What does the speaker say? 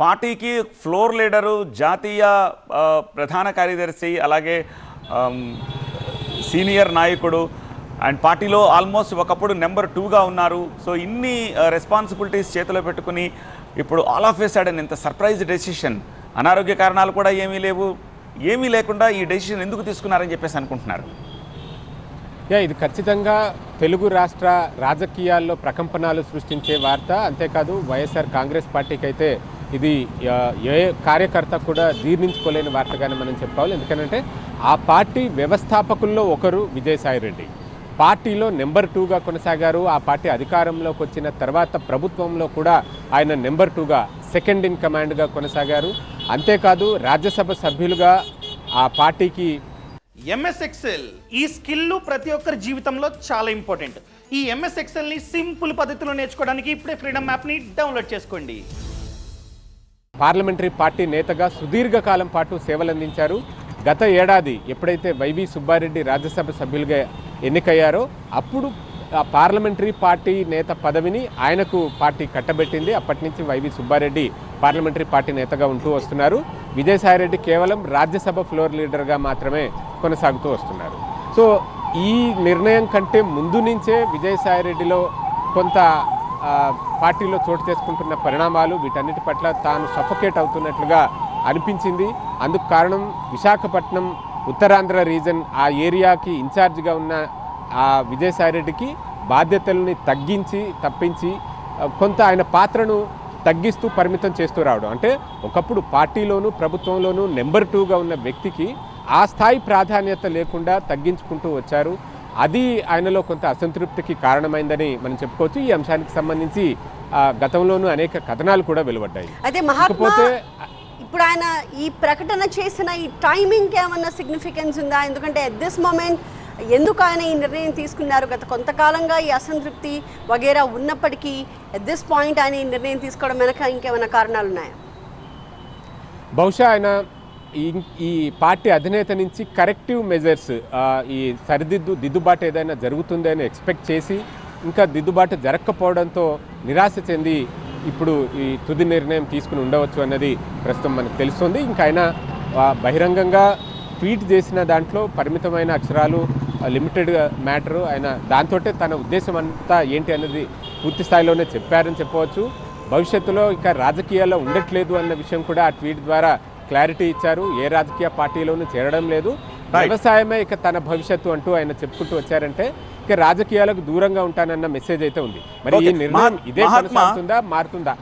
పార్టీకి floor leader, జాతీయ ప్రధాన కార్యదర్శి, అలాగే సీనియర్ నాయకుడు అండ్ పార్టీలో ఆల్మోస్ట్ ఒకప్పుడు నెంబర్ 2గా ఉన్నారు. సో ఇన్ని రెస్పాన్సిబిలిటీస్ చేతిలో పెట్టుకుని ఇప్పుడు ఆల్ ఆఫ్ ఏ సడన్ ఇంత సర్ప్రైజ్ డెసిషన్, అనారోగ్య కారణాలు కూడా ఏమీ లేకుండా ఈ డెసిషన్ ఎందుకు తీసుకున్నారని చెప్పేసి అనుకుంటున్నారు? ఇది ఖచ్చితంగా తెలుగు రాష్ట్ర రాజకీయాల్లో ప్రకంపనలు సృష్టించే వార్త. అంతేకాదు వైఎస్ఆర్ కాంగ్రెస్ పార్టీకి అయితే ఇది ఏ కార్యకర్త కూడా జీర్ణించుకోలేని వార్తగానే మనం చెప్పుకోవాలి. ఎందుకంటే ఆ పార్టీ వ్యవస్థాపకుల్లో ఒకరు విజయసాయిరెడ్డి. పార్టీలో నెంబర్ 2గా కొనసాగారు. ఆ పార్టీ అధికారంలోకి వచ్చిన తర్వాత ప్రభుత్వంలో కూడా ఆయన నెంబర్ 2గా, సెకండ్ ఇన్ కమాండ్గా కొనసాగారు. అంతేకాదు రాజ్యసభ సభ్యులుగా ఆ పార్టీకి ఎంఎస్ ఎక్సెల్ ఈ స్కిల్ ప్రతి ఒక్కరి జీవితంలో చాలా ఇంపార్టెంట్. ఈ ఎంఎస్ ఎక్సెల్ని సింపుల్ పద్ధతిలో నేర్చుకోవడానికి ఇప్పుడే ఫ్రీడమ్ యాప్ని డౌన్లోడ్ చేసుకోండి. పార్లమెంటరీ పార్టీ నేతగా సుదీర్ఘకాలం పాటు సేవలందించారు. గత ఏడాది ఎప్పుడైతే వైవి సుబ్బారెడ్డి రాజ్యసభ సభ్యులుగా ఎన్నికయ్యారో అప్పుడు ఆ పార్లమెంటరీ పార్టీ నేత పదవిని ఆయనకు పార్టీ కట్టబెట్టింది. అప్పటి నుంచి వైవి సుబ్బారెడ్డి పార్లమెంటరీ పార్టీ నేతగా ఉంటూ వస్తున్నారు. విజయసాయిరెడ్డి కేవలం రాజ్యసభ ఫ్లోర్ లీడర్గా మాత్రమే కొనసాగుతూ వస్తున్నారు. సో ఈ నిర్ణయం కంటే ముందు నుంచే విజయసాయిరెడ్డిలో కొంత పార్టీలో చోటు చేసుకుంటున్న పరిణామాలు, వీటన్నిటి పట్ల తాను సఫోకేట్ అవుతున్నట్లుగా అనిపించింది. అందుకు కారణం విశాఖపట్నం ఉత్తరాంధ్ర రీజన్ ఆ ఏరియాకి ఇన్ఛార్జిగా ఉన్న ఆ విజయసాయిరెడ్డికి బాధ్యతల్ని తప్పించి కొంత ఆయన పాత్రను తగ్గిస్తూ పరిమితం చేస్తూ రావడం. అంటే ఒకప్పుడు పార్టీలోనూ ప్రభుత్వంలోనూ నెంబర్ 2గా ఉన్న వ్యక్తికి ఆ స్థాయి ప్రాధాన్యత లేకుండా తగ్గించుకుంటూ వచ్చారు. అది ఆయనలో కొంత అసంతృప్తికి కారణమైందని మనం చెప్పుకోవచ్చు. ఈ అంశానికి సంబంధించి గతంలోనూ అనేక కథనాలు కూడా వెలువడ్డాయి. ఇప్పుడు ఆయన ఈ ప్రకటన చేసిన ఈ టైమింగ్కి ఏమన్నా సిగ్నిఫికెన్స్ ఉందా? ఎందుకంటే అట్ దిస్ మూమెంట్ ఎందుకు ఆయన ఈ నిర్ణయం తీసుకున్నారు? గత కొంతకాలంగా ఈ అసంతృప్తి వగేరా ఉన్నప్పటికీ అట్ దిస్ పాయింట్ ఆయన ఈ నిర్ణయం తీసుకోవడం వెనక ఇంకేమైనా కారణాలు ఉన్నాయా? బహుశా ఆయన ఈ పార్టీ అధినేత నుంచి కరెక్టివ్ మెజర్స్, ఈ దిద్దుబాటు ఏదైనా జరుగుతుందని ఎక్స్పెక్ట్ చేసి ఇంకా దిద్దుబాటు జరగకపోవడంతో నిరాశ చెంది ఇప్పుడు ఈ తుది నిర్ణయం తీసుకుని ఉండవచ్చు అన్నది ప్రస్తుతం మనకు తెలుస్తుంది. ఇంకా ఆయన బహిరంగంగా ట్వీట్ చేసిన దాంట్లో పరిమితమైన అక్షరాలు, లిమిటెడ్ మ్యాటరు, ఆయన దాంతో తన ఉద్దేశం అంతా ఏంటి అన్నది పూర్తి స్థాయిలోనే చెప్పారని చెప్పవచ్చు. భవిష్యత్తులో ఇక రాజకీయాల్లో ఉండట్లేదు అన్న విషయం కూడా ఆ ట్వీట్ ద్వారా క్లారిటీ ఇచ్చారు. ఏ రాజకీయ పార్టీలోనూ చేరడం లేదు, వ్యవసాయమే ఇక తన భవిష్యత్తు అంటూ ఆయన చెప్పుకుంటూ వచ్చారంటే ఇక రాజకీయాలకు దూరంగా ఉంటానన్న మెసేజ్ అయితే ఉంది. మరి ఈ నిర్ణయం ఇదే కొనసాగుతుందా, మారుతుందా?